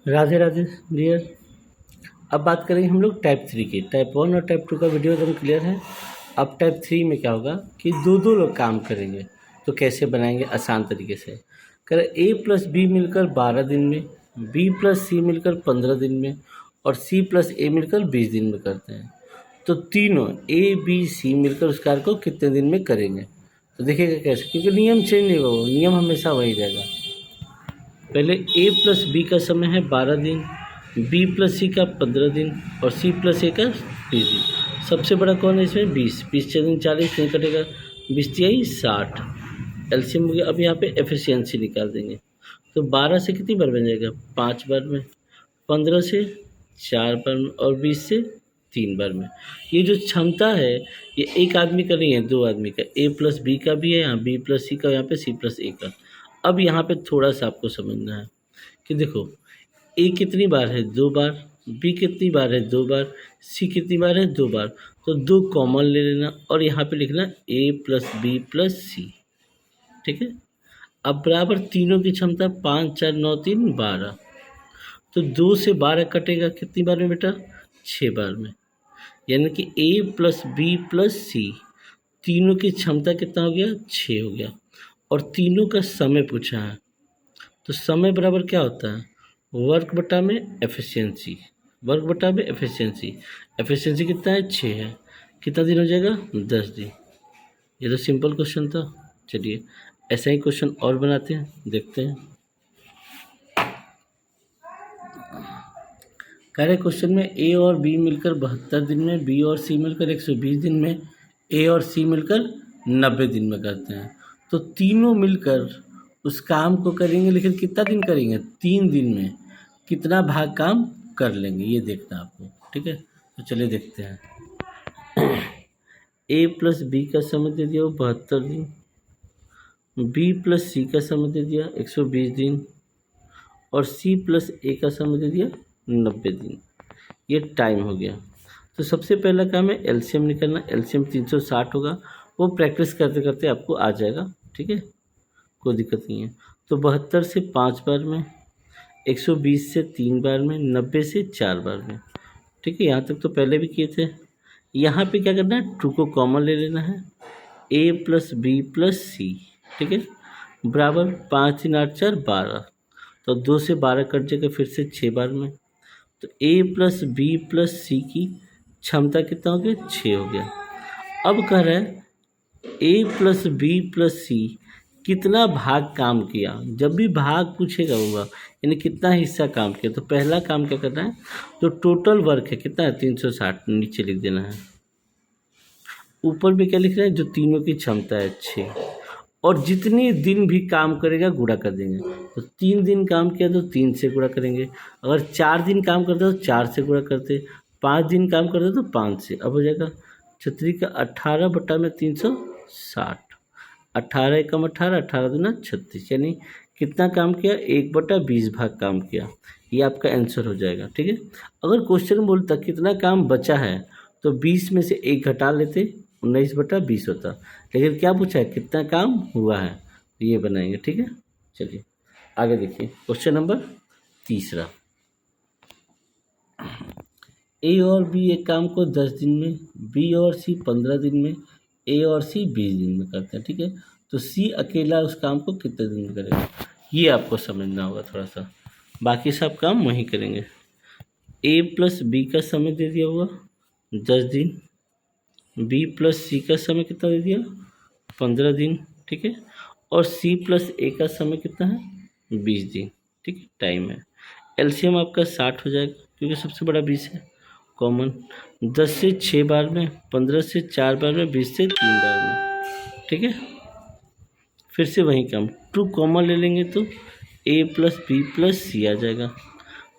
Radhe Radhe dear. अब बात करेंगे हम लोग टाइप 3 की। टाइप 1 और टाइप 2 का वीडियो एकदम क्लियर है। अब टाइप 3 में क्या होगा कि दो दो लोग काम करेंगे, तो कैसे बनाएंगे आसान तरीके से। करें ए प्लस बी मिलकर 12 दिन में, बी प्लस सी मिलकर 15 दिन में और सी प्लस ए मिलकर 20 दिन में करते हैं। तो तीनों ए बी सी मिलकर उस कार्य को कितने दिन में करेंगे, तो देखिएगा कैसे, क्योंकि नियम चेंज नहीं होगा, वो नियम हमेशा वही रहेगा। पहले ए प्लस बी का समय है 12 दिन, बी प्लस सी का 15 दिन और सी प्लस ए का 20 दिन। सबसे बड़ा कौन है इसमें? 20। 20 दिन 40 नहीं कटेगा, 20 तिहाई 60। एलसीएम हो गया। अब यहाँ पे एफिशिएंसी निकाल देंगे। तो 12 से कितनी बार बन जाएगा? 5 बार में। 15 से 4 बार में और 20 से 3 बार में। ये जो क्षमता है ये एक आदमी का नहीं है, दो आदमी का। ए प्लस बी का भी है यहाँ, बी प्लस सी का, यहाँ पे सी प्लस ए का। अब यहाँ पे थोड़ा सा आपको समझना है कि देखो ए कितनी बार है? 2 बार। बी कितनी बार है? 2 बार। सी कितनी बार है? 2 बार। तो 2 कॉमन ले लेना और यहाँ पे लिखना ए प्लस बी प्लस सी। ठीक है। अब बराबर तीनों की क्षमता 5 4 9 3 12। तो 2 से 12 कटेगा कितनी बार में बेटा? 6 बार में। यानी कि ए प्लस बी प्लस सी तीनों की क्षमता कितना हो गया? 6 हो गया। और तीनों का समय पूछा है, तो समय बराबर क्या होता है? वर्क बटा में एफिशिएंसी। वर्क बटा में एफिशिएंसी। एफिशिएंसी कितना है? 6 है। कितना दिन हो जाएगा? 10 दिन। ये तो सिंपल क्वेश्चन था। चलिए ऐसा ही क्वेश्चन और बनाते हैं, देखते हैं। कह रहे क्वेश्चन में ए और बी मिलकर 72 दिन में, बी और सी मिलकर 120 दिन में, ए और सी मिलकर 90 दिन में करते हैं। तो तीनों मिलकर उस काम को करेंगे, लेकिन कितना दिन करेंगे? 3 दिन में कितना भाग काम कर लेंगे, ये देखना आपको। ठीक है, तो चलिए देखते हैं। ए प्लस बी का समय दे दिया वो 72 दिन, बी प्लस सी का समय दे दिया 120 दिन और सी प्लस ए का समय दे दिया 90 दिन। ये टाइम हो गया। तो सबसे पहला काम है एलसीएम निकालना। एलसीएम 360 होगा, वो प्रैक्टिस करते करते आपको आ जाएगा। ठीक है, कोई दिक्कत नहीं है। तो 72 से 5 बार में, 120 से 3 बार में, 90 से 4 बार में। ठीक है, यहाँ तक तो पहले भी किए थे। यहाँ पे क्या करना है? 2 को कॉमन ले लेना है, ए प्लस बी प्लस सी। ठीक है, बराबर 5 3 8 4 12। तो 2 से 12 कट जाएगा फिर से 6 बार में। तो ए प्लस बी प्लस सी की क्षमता कितना हो गया? 6 हो गया। अब कह रहा है ए प्लस बी प्लस सी कितना भाग काम किया। जब भी भाग पूछेगा होगा यानी कितना हिस्सा काम किया, तो पहला काम क्या करना है? तो टोटल वर्क है कितना है? 360 नीचे लिख देना है। ऊपर में क्या लिख रहा है? जो तीनों की क्षमता है 6। और जितने दिन भी काम करेगा गुणा कर देंगे। तो 3 दिन काम किया तो 3 से गुणा करेंगे। अगर 4 दिन काम करते तो 4 से गुणा करते। 5 दिन काम करते तो 5 से। अब हो जाएगा 36 का 18 बटा में 360। 18 एकम 18, 18 दूना 36। यानी कितना काम किया? 1/20 भाग काम किया। ये आपका आंसर हो जाएगा। ठीक है, अगर क्वेश्चन में बोलता कितना काम बचा है तो 20 में से 1 घटा लेते, 19/20 होता। लेकिन क्या पूछा है? कितना काम हुआ है, तो ये बनाएंगे। ठीक है, चलिए आगे देखिए। Question number 3। ए और बी एक काम को 10 दिन में, बी और सी 15 दिन में, ए और सी 20 दिन में करते हैं। ठीक है, तो सी अकेला उस काम को कितने दिन में करेगा, ये आपको समझना होगा थोड़ा सा। बाकी सब काम वहीं करेंगे। ए प्लस बी का समय दे दिया हुआ 10 दिन, बी प्लस सी का समय कितना दे दिया? 15 दिन। ठीक है, और सी प्लस ए का समय कितना है? 20 दिन। ठीक है, टाइम है। एलसीएम आपका 60 हो जाएगा क्योंकि सबसे बड़ा 20 है कॉमन। 10 से 6 बार में, 15 से 4 बार में, 20 से 3 बार में। ठीक है, फिर से वही काम 2 कॉमन ले लेंगे तो ए प्लस बी प्लस सी आ जाएगा।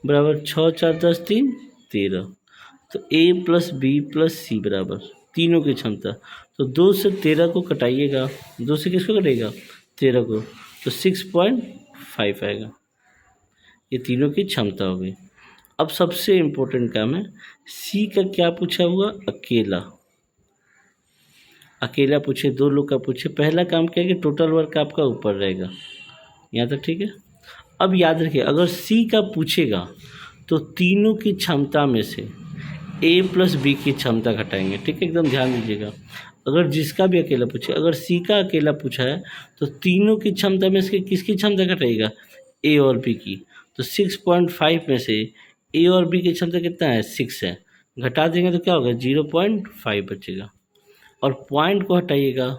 बराबर 6 4 10 3 13। तो ए प्लस बी प्लस सी बराबर तीनों की क्षमता। तो 2 से 13 को कटाइएगा। 2 से किसको कटेगा? 13 को। तो 6.5 आएगा। ये तीनों की क्षमता हो गई। अब सबसे इम्पोर्टेंट काम है सी का। क्या पूछा हुआ? अकेला। अकेला पूछे, 2 लोग का पूछे। पहला काम क्या है कि टोटल वर्क आपका ऊपर रहेगा। यहाँ तक ठीक है। अब याद रखिए, अगर सी का पूछेगा तो तीनों की क्षमता में से ए प्लस बी की क्षमता घटाएंगे। ठीक है, एकदम ध्यान दीजिएगा। अगर जिसका भी अकेला पूछे, अगर सी का अकेला पूछा है तो तीनों की क्षमता में से किसकी क्षमता घटाएगा? ए और बी की। तो 6.5 में से ए और बी की क्षमता कितना है? 6 है। घटा देंगे तो क्या होगा? 0.5 बचेगा। और पॉइंट को हटाइएगा,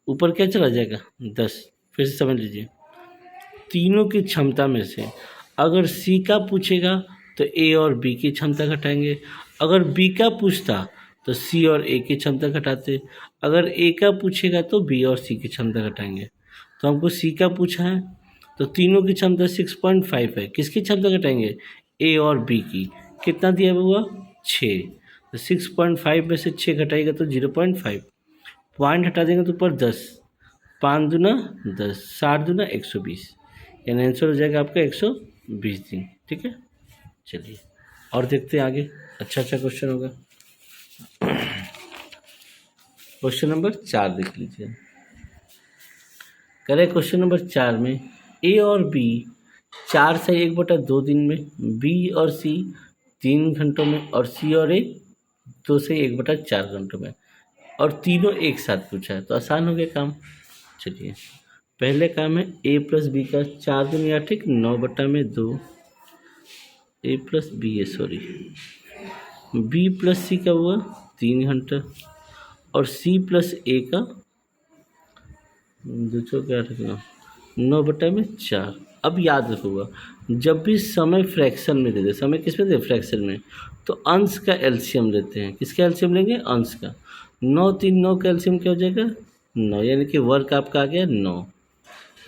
ऊपर क्या चला जाएगा? 10। फिर से समझ लीजिए, तीनों की क्षमता में से अगर सी का पूछेगा तो ए और बी की क्षमता घटाएंगे। अगर बी का पूछता तो सी और ए की क्षमता घटाते। अगर ए का पूछेगा तो बी और सी की क्षमता घटाएंगे। तो हमको सी का पूछा है तो तीनों की क्षमता 6.5 है। किसकी क्षमता घटाएंगे? ए और बी की। कितना दिया हुआ? 6। तो 6.5 में से 6 घटाएगा तो 0.5। पॉइंट हटा देंगे तो ऊपर 10। 5 दूना 10, 60 दूना 120, यानी आंसर हो जाएगा आपका 120 दिन। ठीक है, चलिए और देखते हैं आगे। अच्छा क्वेश्चन होगा। क्वेश्चन नंबर 4 देख लीजिए। करें क्वेश्चन नंबर 4 में ए और बी 4 से 1/2 दिन में, बी और सी 3 घंटों में, और सी और ए 2 से 1/4 घंटों में, और तीनों एक साथ पूछा है। तो आसान हो गया काम। चलिए, पहले काम है ए प्लस बी का 4 दूनी 8, 9/2। ए प्लस बी है, सॉरी, बी प्लस सी का हुआ 3 घंटा, और सी प्लस ए का दूसरा क्या रखना? 9/4। अब याद रखूँगा, जब भी समय फ्रैक्शन में दे दे, समय किस में दे? फ्रैक्शन में, तो अंश का एलसीएम लेते हैं। किसका एलसीएम लेंगे? अंश का। 9 3 9 का एलसीएम क्या हो जाएगा? 9, यानी कि वर्क आपका आ गया 9।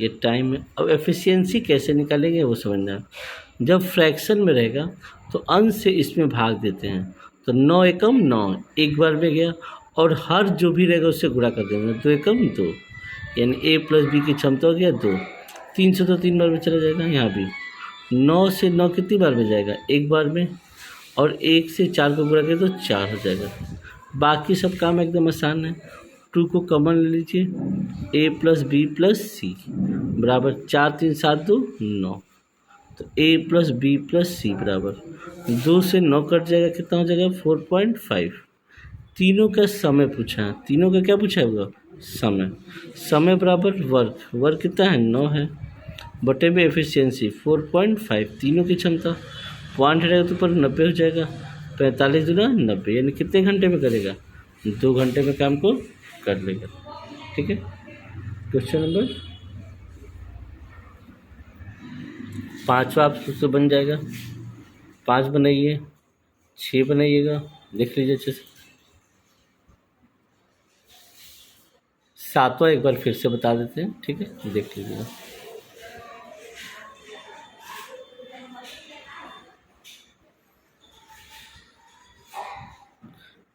ये टाइम है। अब एफिशिएंसी कैसे निकालेंगे वो समझना है। जब फ्रैक्शन में रहेगा तो अंश से इसमें भाग देते हैं, तो 9 एकम 9 एक बार में गया, और हर जो भी रहेगा उससे गुणा कर देंगे। 2 एकम 2, यानी ए प्लस बी की क्षमता हो गया 2। 3 से तो 3 बार में चला जाएगा। यहाँ भी 9 से 9 कितनी बार में जाएगा? एक बार में, और 1 से 4 को गुणा करें तो 4 हो जाएगा। बाकी सब काम एकदम आसान है। 2 को कॉमन ले लीजिए, ए प्लस बी प्लस सी बराबर 4 3 7 2 9। तो ए प्लस बी प्लस सी बराबर 2 से 9 कट जाएगा, कितना हो जाएगा? 4.5। तीनों का समय पूछा है। तीनों का क्या पूछा है? होगा समय। समय बराबर वर्क, वर्क कितना है? 9 है, बटे में एफिशिएंसी 4.5, तीनों की क्षमता। पॉइंट रहेगा तो पर 90 हो जाएगा। 45 दूना 90, यानी कितने घंटे में करेगा? 2 घंटे में काम को कर लेगा। ठीक है, क्वेश्चन नंबर 5 आपसे बन जाएगा। 5 बनाइए, 6 बनाइएगा, देख लीजिए अच्छे से। 7वां एक बार फिर से बता देते हैं। ठीक है, देख लीजिएगा।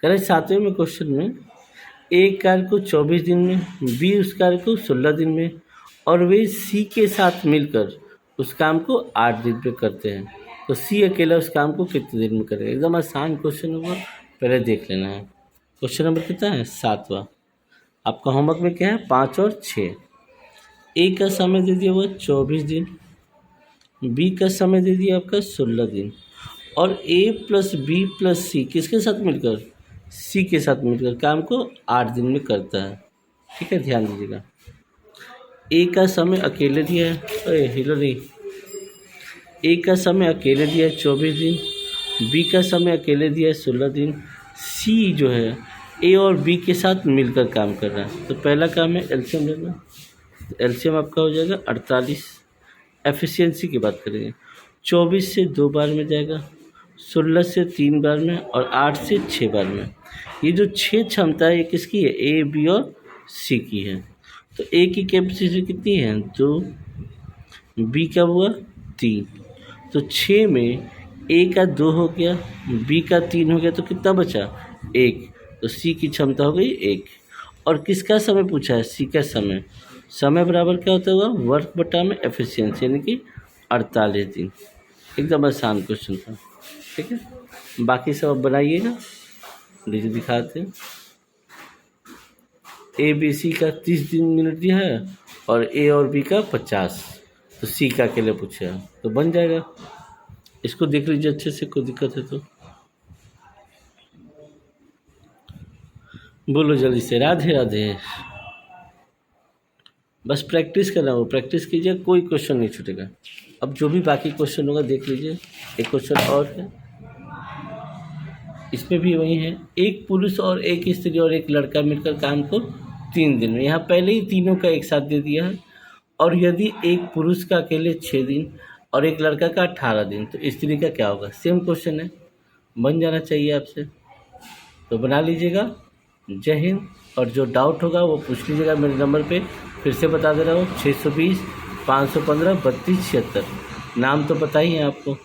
करें 7वें में क्वेश्चन में, एक कार्य को 24 दिन में, बी उस कार्य को 16 दिन में, और वे सी के साथ मिलकर उस काम को 8 दिन में करते हैं। तो सी अकेला उस काम को कितने दिन में करेगा? एकदम आसान क्वेश्चन होगा, पहले देख लेना है। क्वेश्चन नंबर कितना है? 7वां। आपका होमवर्क में क्या है? 5 और 6। ए का समय दे दिया हुआ 24 दिन, बी का समय दे दिया आपका 16 दिन, और ए प्लस बी प्लस सी किसके साथ मिलकर? सी के साथ मिलकर काम को 8 दिन में करता है। ठीक है, ध्यान दीजिएगा। ए का समय अकेले दिया है, हिलो नहीं, ए का समय अकेले दिया है 24 दिन, बी का समय अकेले दिया है 16 दिन, सी जो है ए और बी के साथ मिलकर काम कर रहा है। तो पहला काम है एलसीएम लेना। तो एलसीएम आपका हो जाएगा 48। एफिशिएंसी की बात करेंगे, 24 से 2 बार में जाएगा, 16 से 3 बार में, और 8 से 6 बार में। ये जो 6 क्षमता है ये किसकी है? ए बी और सी की है। तो ए की कैपेसिटी कितनी है? 2, बी का हुआ 3। तो 6 में ए का 2 हो गया, बी का 3 हो गया, तो कितना बचा? 1। तो सी की क्षमता हो गई 1। और किसका समय पूछा है? सी का समय। समय बराबर क्या होता होगा? वर्क बटा में एफिशिएंसी, यानी कि 48 दिन। एकदम आसान क्वेश्चन था। ठीक है, बाकी सब अब बनाइएगा, लीजिए दिखाते हैं। ए बी सी का 30 दिन मिनट दिया है, और ए और बी का 50। तो सी का अकेले पूछेगा तो बन जाएगा। इसको देख लीजिए अच्छे से, कोई दिक्कत है तो बोलो जल्दी से, राधे राधे। बस प्रैक्टिस करना हो, प्रैक्टिस कीजिए, कोई क्वेश्चन नहीं छूटेगा। अब जो भी बाकी क्वेश्चन होगा देख लीजिए। एक क्वेश्चन और है, इसमें भी वही है, एक पुरुष और एक स्त्री और एक लड़का मिलकर काम को 3 दिन में, यहाँ पहले ही तीनों का एक साथ दे दिया है। और यदि एक पुरुष का अकेले 6 दिन और एक लड़का का 18 दिन, तो स्त्री का क्या होगा? सेम क्वेश्चन है, बन जाना चाहिए आपसे, तो बना लीजिएगा। जय हिंद। और जो डाउट होगा वो पूछ लीजिएगा मेरे नंबर पे, फिर से बता दे रहा हूँ, 620 515 32 76। नाम तो पता ही है आपको।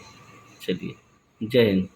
चलिए, जय हिंद।